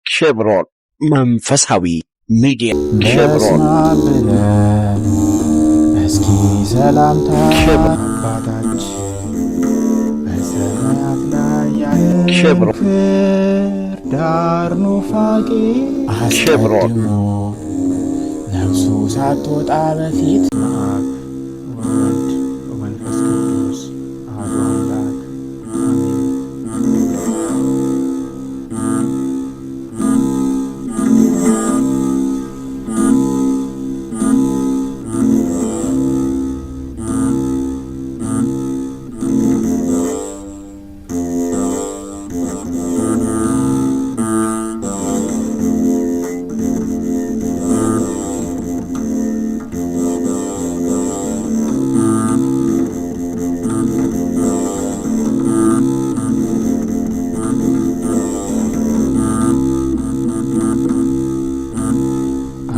ኬብሮን መንፈሳዊ ሚዲያ ኬብሮን እስኪ ሰላምታ አባታችን በሰማያት ላይ ያለ ዳር ኑፋቄ አስቀድሞ ነፍሱ ሳትወጣ በፊት ወልድ መንፈስ ቅዱስ አሐዱ አምላክ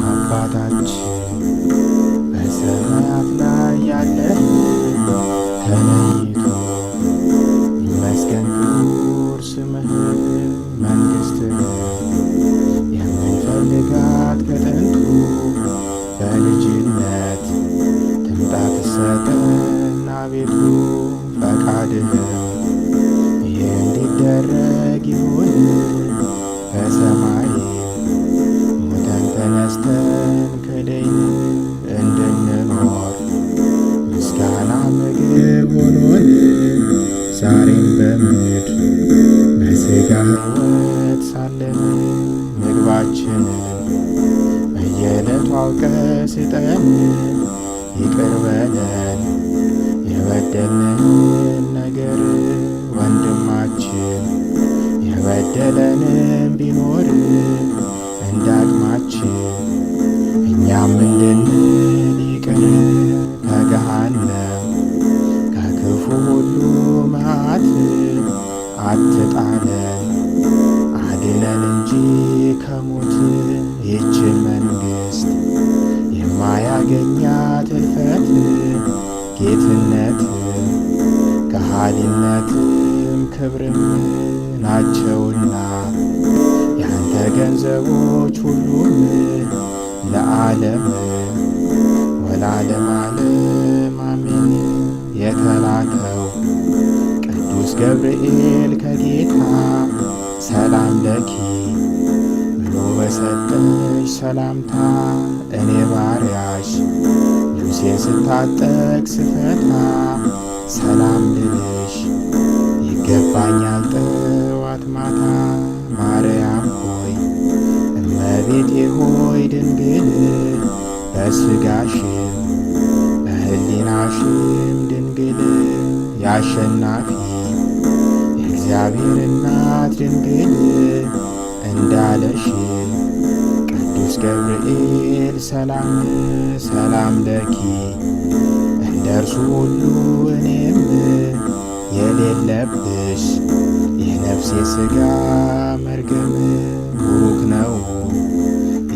አባታችን በሰማያት ላይ ያለህ ተለይቶ ይመስገን ክቡር ስምህ። መንግሥትህ የምንፈልጋት ከጥንቱ በልጅነት ትምጣ ትሰጠን አቤቱ። ፈቃድህም ይህ እንዲደረግ ይሁን በሰማይ ተነስተን ከደይን እንድንኖር ምስጋና ምግብ ሆኖን ዛሬም በምድር በሥጋ ሕይወት ሳለን ምግባችንን በየዕለቱ አውቀህ ስጠን። ይቅር በለን የበደልንን ነገር ወንድማችን የበደለንም ቢኖር እንዳቅማችን እኛም እንድንል ይቅር። ከገሃነም ከክፉ ሁሉ መዓት አትጣለን አድነን እንጂ ከሞት። ይችን መንግሥት የማያገኛት እልፈት ጌትነት ከሃሊነትም ክብርም ናቸውና ያንተ ገንዘቦች ሁሉም ለዓለም ወለዓለመ ዓለም አሜን። የተላከው ቅዱስ ገብርኤል ከጌታ ሰላም ለኪ ብሎ በሰጠሽ ሰላምታ እኔ ባሪያሽ ልብሴን ስታጠቅ ስፈታ ሰላም ልልሽ ይገባኛል ጠዋት ማታ። ማርያም ሆይ እመቤቴ ሆይ ድንግል በሥጋሽም በሕሊናሽም ድንግል ያሸናፊ የእግዚአብሔር እናት ድንግል እንዳለሽ ቅዱስ ገብርኤል ሰላም ሰላም ለኪ። እንደ እርሱ ሁሉ እኔም የሌለብሽ የነፍሴ ሥጋ መርገም ቡሩክ ነው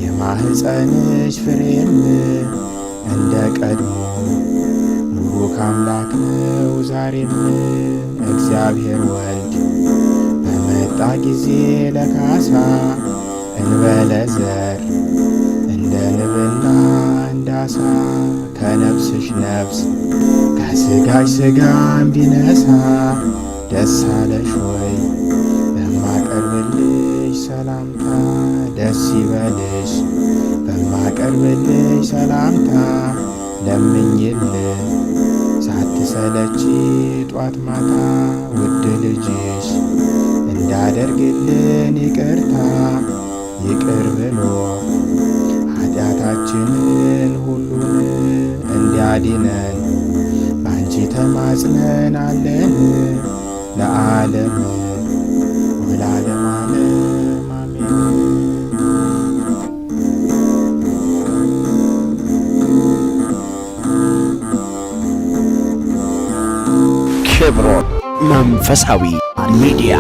የማኅፀንሽ ፍሬም እንደ ቀድሞ ቡሩክ አምላክ ነው ዛሬም። እግዚአብሔር ወልድ በመጣ ጊዜ ለካሳ እንበለ ዘር እንደ ንብና እንዳሳ ከነፍስሽ ነፍስ ከሥጋሽ ሥጋም ቢነሳ ደስ አለሽ ወይ በማቀርብልሽ ሰላምታ። ደስ ይበልሽ በማቀርብልሽ ሰላምታ። ለምኝልን ሳትሰለች ጧት ማታ ውድ ልጅሽ እንዳደርግልን ይቅርታ። ይቅር ብሎ ኃጢአታችንን ሁሉን እንዲያድነን ባንቺ ተማጽነናለን ለዓለም ወለዓለመ ዓለም አሜን። ኬብሮን መንፈሳዊ ሚዲያ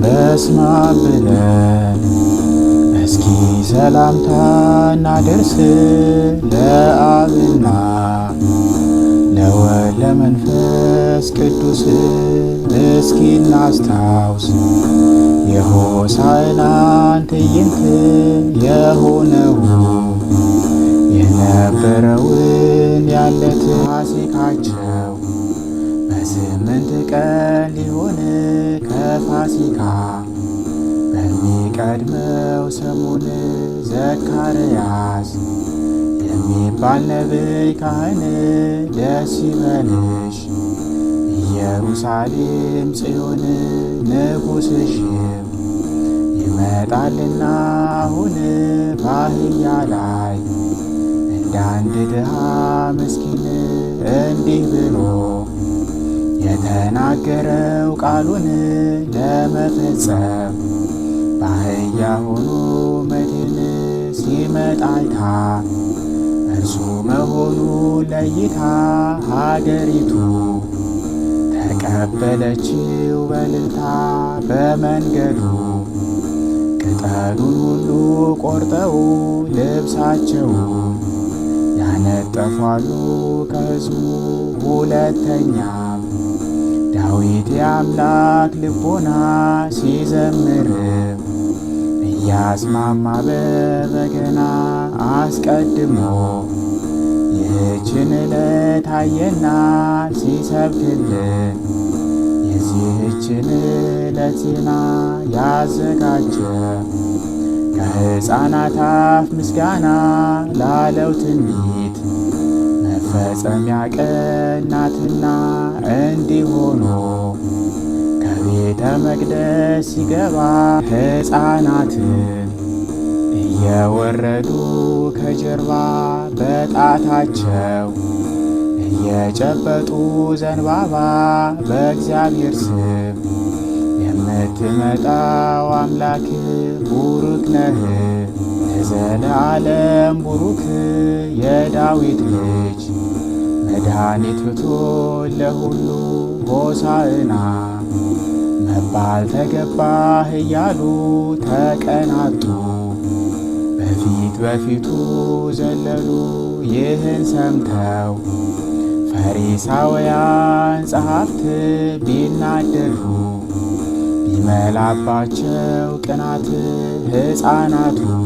በስመ አብ ብለን እስኪ ሰላምታ እናድርስ ለአብና ለወልድ ለመንፈስ ቅዱስ። እስኪ እናስታውስ የሆሳዕናን ትዕይንት የሆነው የነበረውን ያለት ፋሲካቸው በ8 ቀን ሊሆን ከፋሲካ በሚቀድመው ሰሙን ዘካርያስ የሚባል ነቢይ ካህን ደስ ይበልሽ ኢየሩሳሌም ጽዮን ንጉሥሽም ይመጣልና አሁን በአህያ ላይ እንደ አንድ ድሃ ምስኪን እንዲህ ብሎ የተናገረው ቃሉን ለመፈጸም በአህያ ሆኖ መድን ሲመጣ አይታ እርሱ መሆኑ ለይታ ሀገሪቱ ተቀበለችው በእልልታ በመንገዱ ቅጠሉን ሁሉ ቆርጠው ልብሳቸውን ያነጠፋሉ ከሕዝቡ። ሁለተኛም ዳዊት የአምላክ ልቦና ሲዘምርም እያስማማ በበገና አስቀድሞ ይህችን ዕለት አየና ሲሰብክልን የዚህችን ዕለት ዜና ያዘጋጀ ከሕፃናት አፍ ምስጋና ላለው ትንቢት መፈጸሚያ ቀን ናትና እንዲህ ሆኖ ከቤተ መቅደስ ሲገባ ሕፃናትን እየወረዱ ከጀርባ በጣታቸው እየጨበጡ ዘንባባ በእግዚአብሔር ስም የምትመጣው አምላክ ቡሩክ ነህ ለዘለዓለም ቡሩክ የዳዊት ልጅ መድኃኒት ፍቱን ለሁሉ ሆሳዕና መባል ተገባህ እያሉ ተቀናጡ። በፊት በፊቱ ዘለሉ ይህን ሰምተው ፈሪሳውያን ጸሐፍት ቢናደዱ ቢመላባቸው ቅናት ሕፃናቱን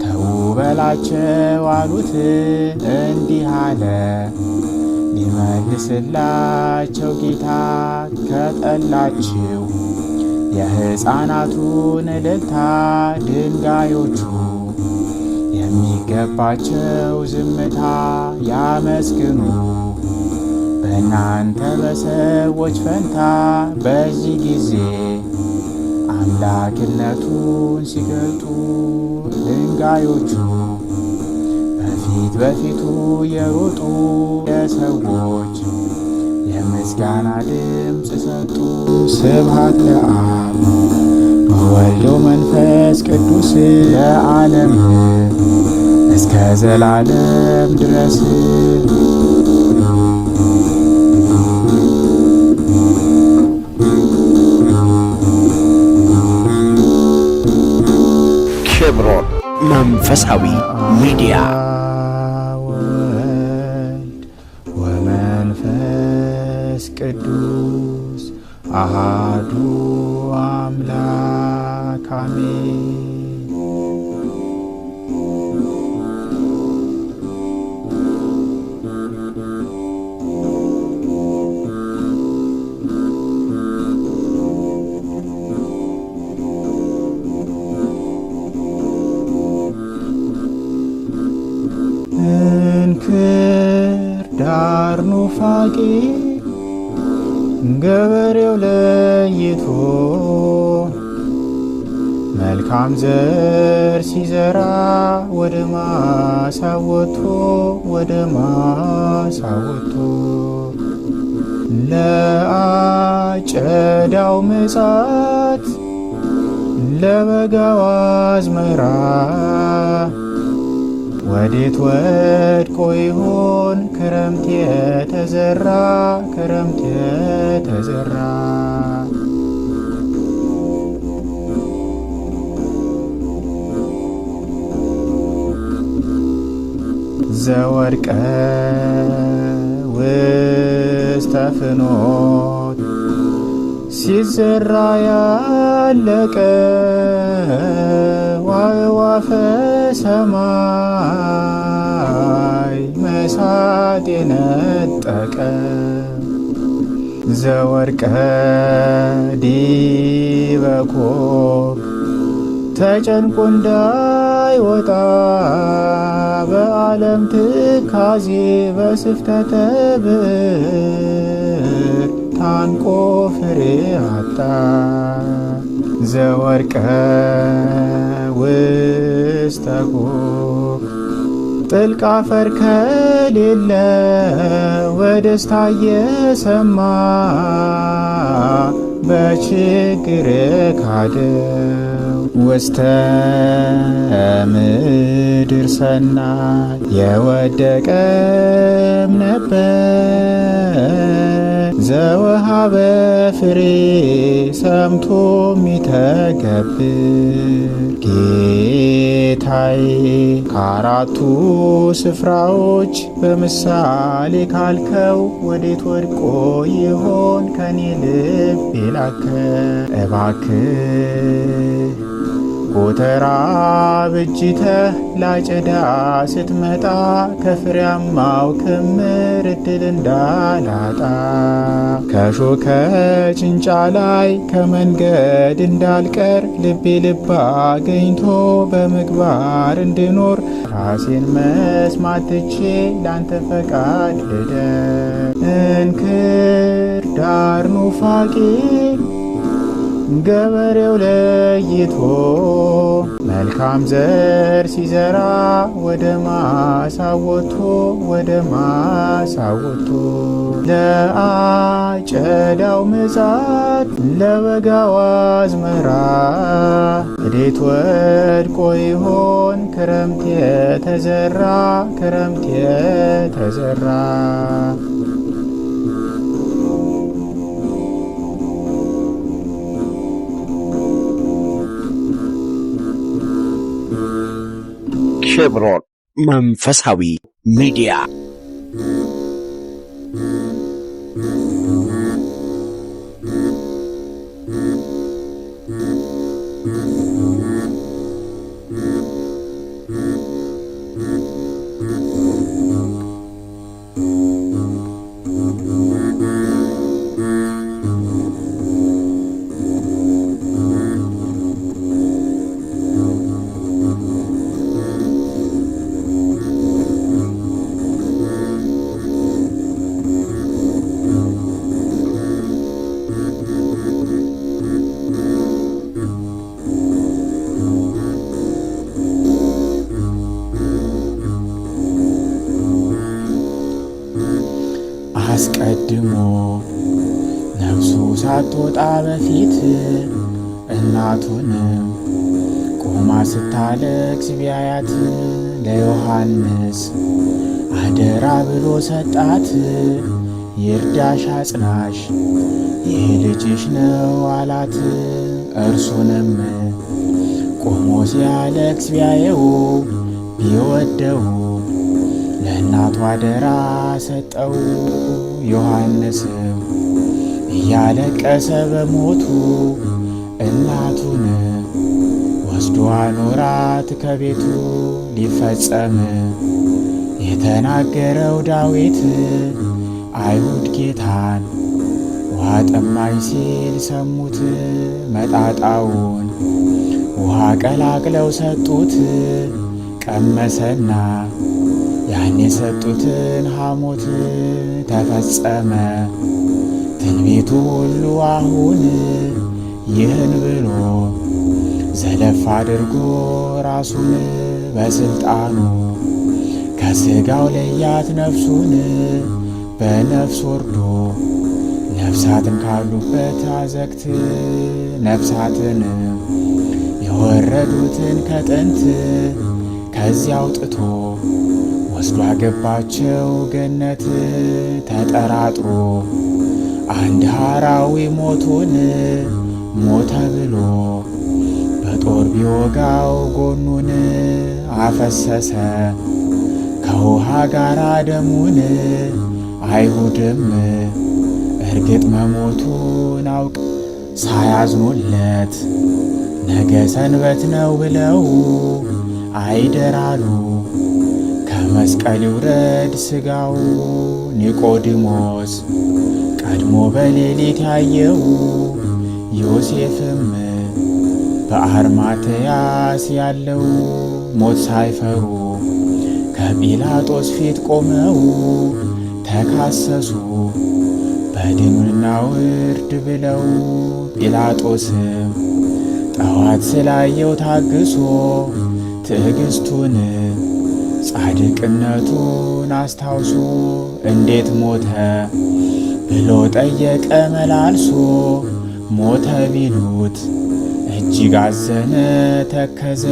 ተዉ በላቸው አሉት። እንዲህ አለ ሊመልስላቸው ጌታ ከጠላችው የሕፃናቱን እልልታ ድንጋዮቹ የሚገባቸው ዝምታ ያመስግኑ። በእናንተ በሰዎች ፈንታ በዚህ ጊዜ አምላክነቱን ሲገልጡ ድንጋዮቹ በፊት በፊቱ የሮጡ የሰዎች የምስጋና ድምፅ ሰጡ። ስብሐት ለአብ ወወልድ ወመንፈስ ቅዱስ ለዓለም እስከ ዘላለም ድረስ። ኬብሮን መንፈሳዊ ሚዲያ ወወልድ ወመንፈስ ቅዱስ አሃዱ አምላክ አሜን። እንክርዳድ ኑፋቄ ገበሬው ለይቶ መልካም ዘር ሲዘራ ወደ ማሳ ወጥቶ ለአጨዳው ምጽአት ለበጋው አዝመራ ወዴት ወድቆ ይሆን ክረምት የተዘራ? ዘወድቀ ውስተ ፍኖት ሲዘራ ያለቀ ወአዕዋፈ ሰማይ መሳት የነጠቀ ዘወድቀ ዲበ ኮብ ተጨንቆ እንዳይወጣ በዓለም ትካዜ በስፍተተ ብዕር ታንቆ ፍሬ አጣ ዘወድቀ ውስተ ጎግ ጥልቅ አፈር ከሌለ ወደስታ እየሰማ በችግር ካደው ውስተ ምድር ሰናይ የወደቀም ነበር ዘወሃበ ፍሬ ሰምቶ ሚተገብር ጌታዬ ከአራቱ ስፍራዎች በምሳሌ ካልከው ወዴት ወድቆ ይሆን ከኔ ልብ የላከ እባክህ ጎተራ በጅተህ ላጨዳ ስትመጣ ከፍሬያማው ክምር እድል እንዳላጣ ከሾከ ጭንጫ ላይ ከመንገድ እንዳልቀር ልቤ ልብ አገኝቶ በምግባር እንድኖር ራሴን መስማት ትቼ ላንተ ፈቃድ ልደር እንክር ዳር ኑፋቄ ገበሬው ለይቶ መልካም ዘር ሲዘራ ወደ ማሳው ወጥቶ ለአጨዳው ምጽአት ለበጋው አዝመራ ወዴት ወድቆ ይሆን ክረምት የተዘራ ኬብሮን መንፈሳዊ ሚዲያ አስቀድሞ ነፍሱ ሳትወጣ በፊት እናቱንም ቆማ ስታለቅስ ቢያያት ለዮሐንስ አደራ ብሎ ሰጣት። ይርዳሽ አጽናሽ ይህ ልጅሽ ነው አላት። እርሱንም ቆሞ ሲያለቅስ ቢያየው ቢወደው ለእናቱ አደራ ሰጠው። ዮሐንስም እያለቀሰ በሞቱ እናቱን ወስዶ አኖራት ከቤቱ። ሊፈጸም የተናገረው ዳዊት አይሁድ ጌታን ውሃ ጠማኝ ሲል ሰሙት። መጣጣውን ውሃ ቀላቅለው ሰጡት። ቀመሰና ያን የሰጡትን ሐሞት ተፈጸመ ትንቢቱ ሁሉ አሁን። ይህን ብሎ ዘለፍ አድርጎ ራሱን በስልጣኑ ከሥጋው ለያት ነፍሱን። በነፍስ ወርዶ ነፍሳትን ካሉበት አዘግት ነፍሳትን የወረዱትን ከጥንት ከዚያ አውጥቶ ወስዶ አገባቸው ገነት። ተጠራጥሮ አንድ ሐራዊ ሞቱን ሞተ ብሎ በጦር ቢወጋው ጎኑን አፈሰሰ ከውሃ ጋር ደሙን አይሁድም እርግጥ መሞቱን አውቅ ሳያዝኑለት ነገ ሰንበት ነው ብለው አይደራሉ። ከመስቀል ይውረድ ሥጋው ኒቆዲሞስ ቀድሞ በሌሊት ያየው ዮሴፍም በአርማትያስ ያለው ሞት ሳይፈሩ ከጲላጦስ ፊት ቆመው ተካሰሱ። በድኑና ውርድ ብለው ጲላጦስም ጠዋት ስላየው ታግሶ ትዕግስቱን ጻድቅነቱን አስታውሶ እንዴት ሞተ ብሎ ጠየቀ መላልሶ። ሞተ ቢሉት እጅግ አዘነ ተከዘ።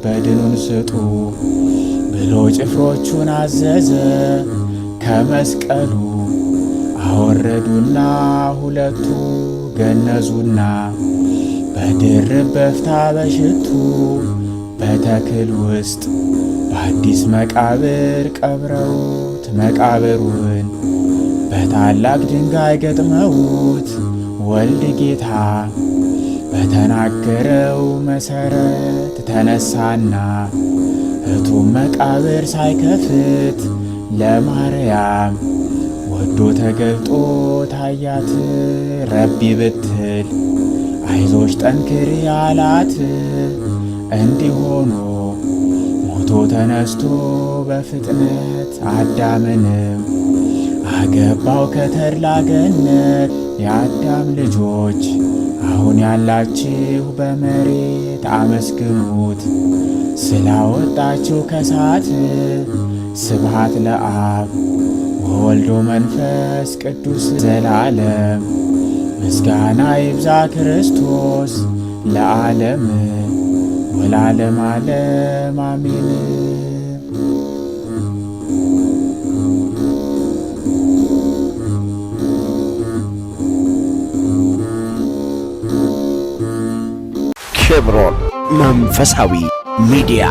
በድኑን ስጡ ብሎ ጭፍሮቹን አዘዘ። ከመስቀሉ አወረዱና ሁለቱ ገነዙና በድርብ በፍታ በሽቱ በተክል ውስጥ በአዲስ መቃብር ቀብረውት መቃብሩን በታላቅ ድንጋይ ገጥመውት ወልድ ጌታ በተናገረው መሰረት ተነሳና እቱም መቃብር ሳይከፍት ለማርያም ወዶ ተገልጦ ታያት። ረቢ ብትል አይዞሽ ጠንክሪ አላት። እንዲሆኖ ሞቶ ተነስቶ በፍጥነት አዳምንም አገባው ከተድላ ገነት። የአዳም ልጆች አሁን ያላችሁ በመሬት አመስግኑት ስላወጣችሁ ከሳት። ስብሃት ለአብ ወወልድ ወመንፈስ ቅዱስ ዘላለም። ምስጋና ይብዛ ክርስቶስ ለዓለም ወለዓለመ ዓለም አሜን። ኬብሮን መንፈሳዊ ሚዲያ